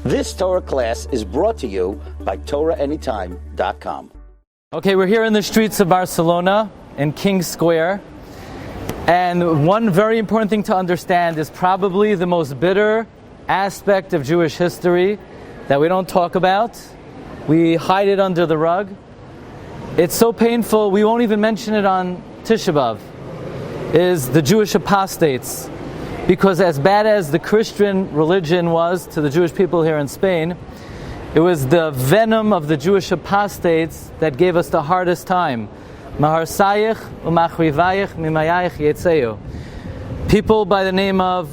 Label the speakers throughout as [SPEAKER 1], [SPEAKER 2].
[SPEAKER 1] This Torah class is brought to you by TorahAnytime.com.
[SPEAKER 2] Okay, we're here in the streets of Barcelona, in King Square. And one very important thing to understand is probably the most bitter aspect of Jewish history that we don't talk about. We hide it under the rug. It's so painful, we won't even mention it on Tisha B'Av, is the Jewish apostates. Because as bad as the Christian religion was to the Jewish people here in Spain, it was the venom of the Jewish apostates that gave us the hardest time. Maharsayich u'machrivayich mimayayich yetzeu. People by the name of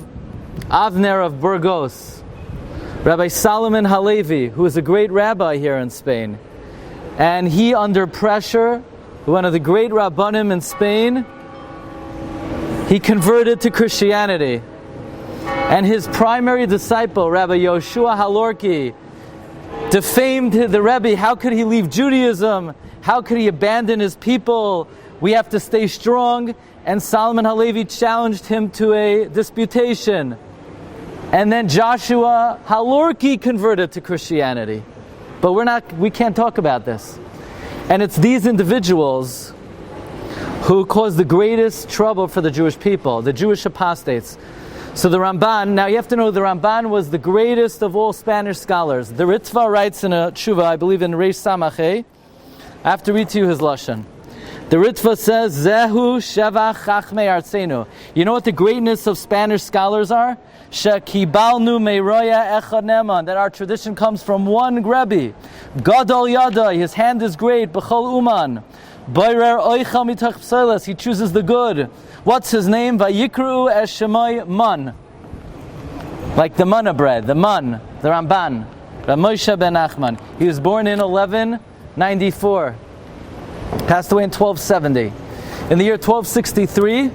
[SPEAKER 2] Avner of Burgos, Rabbi Solomon Halevi, who is a great rabbi here in Spain. And he, under pressure, one of the great rabbanim in Spain, he converted to Christianity. And his primary disciple, Rabbi Yoshua Halorki, defamed the Rebbe. How could he leave Judaism? How could he abandon his people? We have to stay strong. And Solomon Halevi challenged him to a disputation. And then Joshua Halorki converted to Christianity. But we can't talk about this. And it's these individuals who caused the greatest trouble for the Jewish people, the Jewish apostates. So the Ramban, now you have to know the Ramban was the greatest of all Spanish scholars. The Ritva writes in a tshuva, I believe in Reish Samachay. I have to read to you his lashon. The Ritva says, Zehu Sheva Chachmei Artzenu. You know what the greatness of Spanish scholars are? Shekibalnu Meiroya Echad Neman. That our tradition comes from one Rebbe. Gadol Yada, his hand is great. B'chol Uman. Boirer Oicha Mitach Pseles, he chooses the good. What's his name? Vayikru Es Shemai Man. Like the manna bread, the man, the Ramban. Ramosha ben Nachman. He was born in 1194. Passed away in 1270. In the year 1263,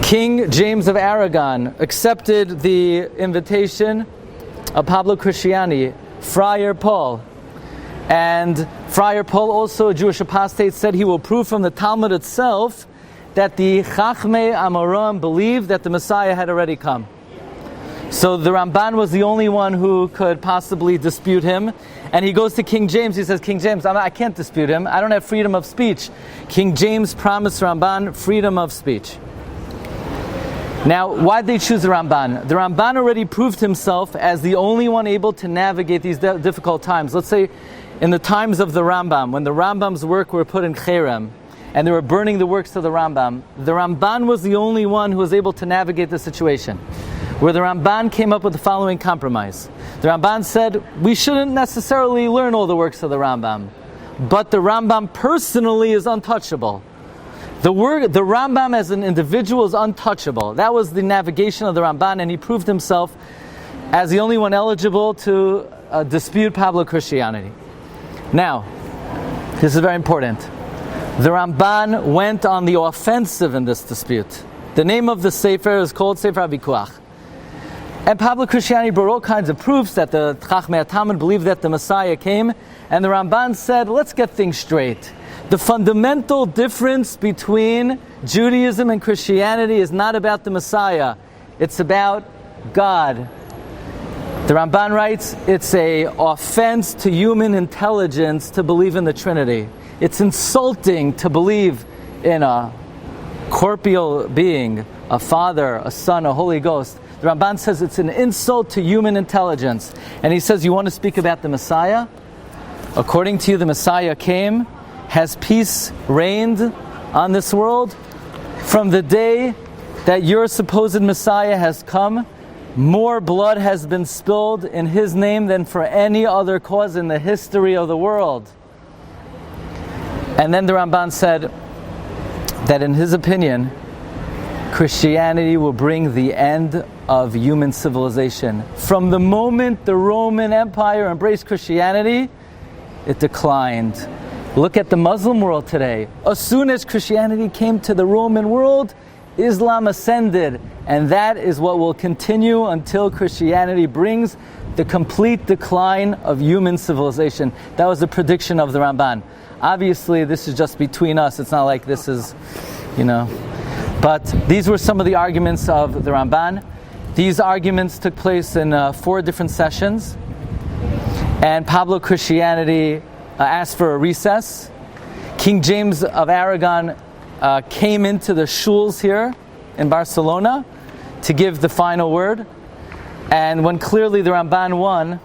[SPEAKER 2] King James of Aragon accepted the invitation of Pablo Christiani, Friar Paul. And Friar Paul, also a Jewish apostate, said he will prove from the Talmud itself that the Chachmei Amoram believed that the Messiah had already come. So the Ramban was the only one who could possibly dispute him. And he goes to King James, he says, King James, I can't dispute him, I don't have freedom of speech. King James promised Ramban freedom of speech. Now, why did they choose the Ramban? The Ramban already proved himself as the only one able to navigate these difficult times. Let's say in the times of the Rambam, when the Rambam's work were put in Cherem, and they were burning the works of the Ramban was the only one who was able to navigate the situation. Where the Ramban came up with the following compromise. The Ramban said, we shouldn't necessarily learn all the works of the Rambam, but the Rambam personally is untouchable. The Rambam as an individual is untouchable. That was the navigation of the Ramban, and he proved himself as the only one eligible to dispute Pablo Christianity. Now, this is very important. The Ramban went on the offensive in this dispute. The name of the Sefer is called Sefer HaVikuach. And Pablo Christiani brought all kinds of proofs that the Chachmei HaTalmud believed that the Messiah came, and the Ramban said, let's get things straight. The fundamental difference between Judaism and Christianity is not about the Messiah. It's about God. The Ramban writes, it's an offense to human intelligence to believe in the Trinity. It's insulting to believe in a corporeal being, a Father, a Son, a Holy Ghost. The Ramban says it's an insult to human intelligence. And he says, you want to speak about the Messiah? According to you, the Messiah came. Has peace reigned on this world? From the day that your supposed Messiah has come, more blood has been spilled in his name than for any other cause in the history of the world. And then the Ramban said that in his opinion, Christianity will bring the end of human civilization. From the moment the Roman Empire embraced Christianity, it declined. Look at the Muslim world today. As soon as Christianity came to the Roman world, Islam ascended, and that is what will continue until Christianity brings the complete decline of human civilization. That was the prediction of the Ramban. Obviously, this is just between us. It's not like this is, But these were some of the arguments of the Ramban. These arguments took place in 4 different sessions, and Pablo Christianity asked for a recess. King James of Aragon came into the shuls here in Barcelona to give the final word, and when clearly the Ramban won,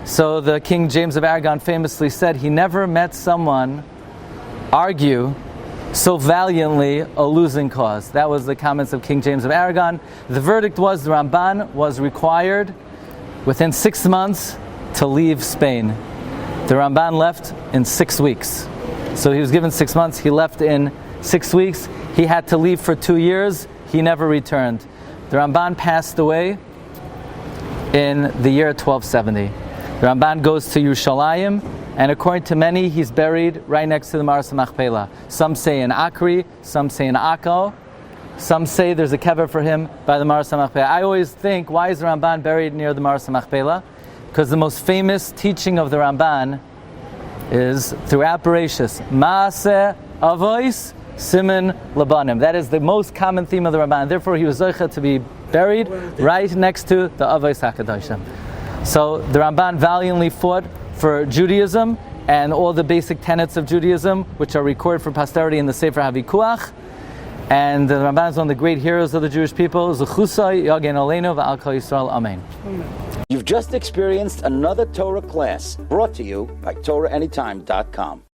[SPEAKER 2] so the King James of Aragon famously said he never met someone argue so valiantly a losing cause. That was the comments of King James of Aragon. The verdict was the Ramban was required within 6 months to leave Spain. The Ramban left in 6 weeks. So he was given 6 months, he left in 6 weeks. He had to leave for 2 years, he never returned. The Ramban passed away in the year 1270. The Ramban goes to Yerushalayim, and according to many, he's buried right next to the Maras Machpelah. Some say in Akri, some say in Akko, some say there's a kever for him by the Maras Machpelah. I always think, why is the Ramban buried near the Maras Machpelah? Because the most famous teaching of the Ramban is throughout Bereshis, Maaseh Avois Siman Labanim. That is the most common theme of the Ramban. Therefore, he was zocheh to be buried right next to the Avois HaKadoshim. So the Ramban valiantly fought for Judaism and all the basic tenets of Judaism, which are recorded for posterity in the Sefer HaVikuach. And the Ramban is one of the great heroes of the Jewish people. Zechusai Yagen Aleinu V'al Kol Yisrael. Amen.
[SPEAKER 1] You've just experienced another Torah class brought to you by TorahAnytime.com.